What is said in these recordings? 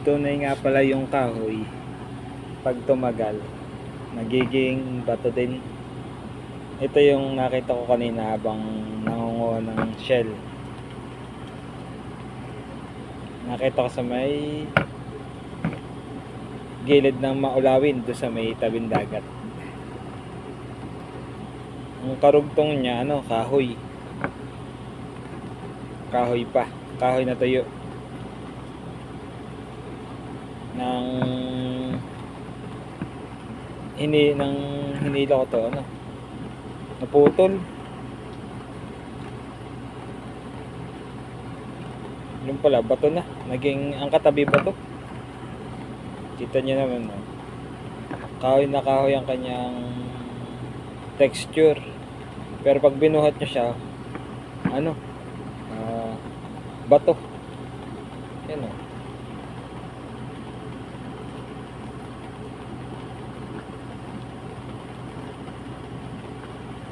tunay nga pala yung kahoy, pag tumagal, nagiging bato din. Ito yung nakita ko kanina habang nangunguha ng shell. Nakita ko sa may gilid ng maulawin, doon sa may tabing dagat. Ang karugtong niya, kahoy. Kahoy pa. Kahoy na tuyo. Nang hinila ko to, naputol. Yung pala, bato na. Naging ang katabi bato. Kita niyo naman, kahoy na kahoy ang kanyang texture. Pero pag binuhat niyo siya, bato. Yan o.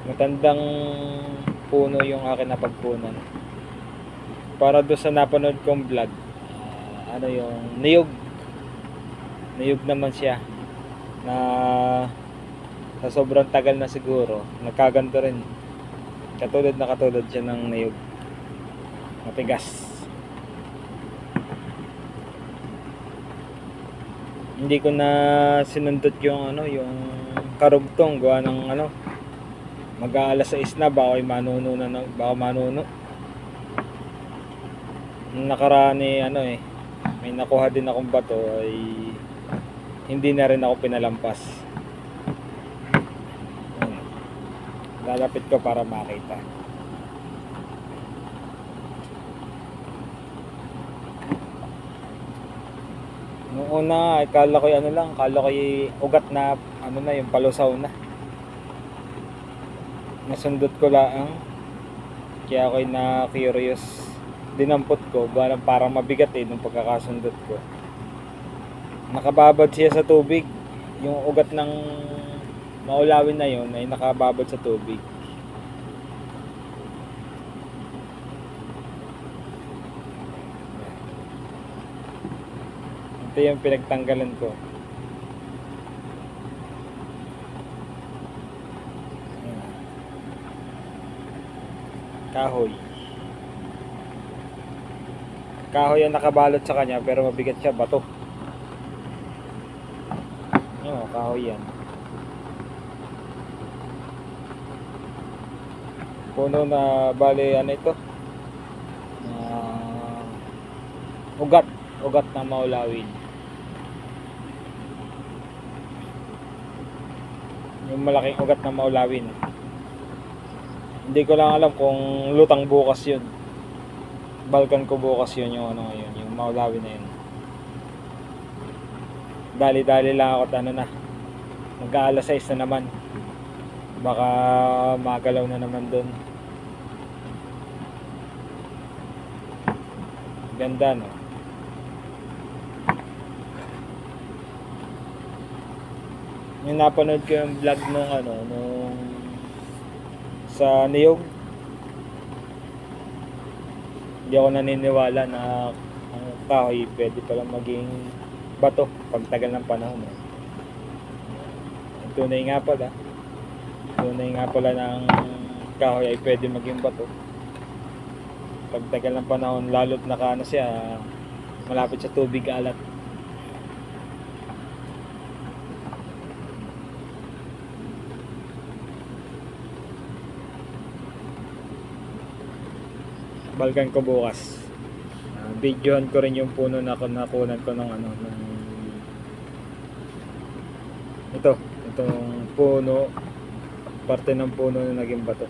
Matandang puno yung akin na pagpunan. Para doon sa napanood kong vlog, yung niyog. Niyog naman siya na sa sobrang tagal na siguro nagkaganto rin, katulad siya ng niyog, matigas. Hindi ko na sinundot yung yung karugtong, gawa ng mag-aalas 6 na, baka manuno na, baka manuno. Nakaraan may nakuha din akong bato, ay hindi na rin ako pinalampas. Lalapit ko para makita. Noong una, akala ko ugat na, yung palusaw na. Nasundot ko lang, kaya ako'y na-curious. Dinampot ko, parang mabigat nung pagkakasundot ko. Nakababad siya sa tubig. Yung ugat ng maulawin na yun ay nakababad sa tubig. Ito yung pinagtanggalan ko. Kahoy. Kahoy ang nakabalot sa kanya, pero mabigat siya, bato. Kahoy yan. Puno na, bali ito, ugat ng maulawin. Yung malaking ugat ng maulawin. Hindi ko lang alam kung lutang bukas yun. Balkan ko bukas yun yung yung maulawin na yun. Dali-dali lang ako mag-aalas 6 na naman. Baka magalaw na naman doon. Ganda, no? Yung napanood ko yung vlog nung sa niyog, hindi ako naniniwala na ang kahoy pwede palang maging bato pagtagal ng panahon. Tunay nga pala ng kahoy ay pwede maging bato pagtagal ng panahon, lalo't siya malapit sa tubig alat. Balkan ko bukas. Videohan ko rin yung puno na nakunan ko ng itong puno, parte ng puno na naging bato.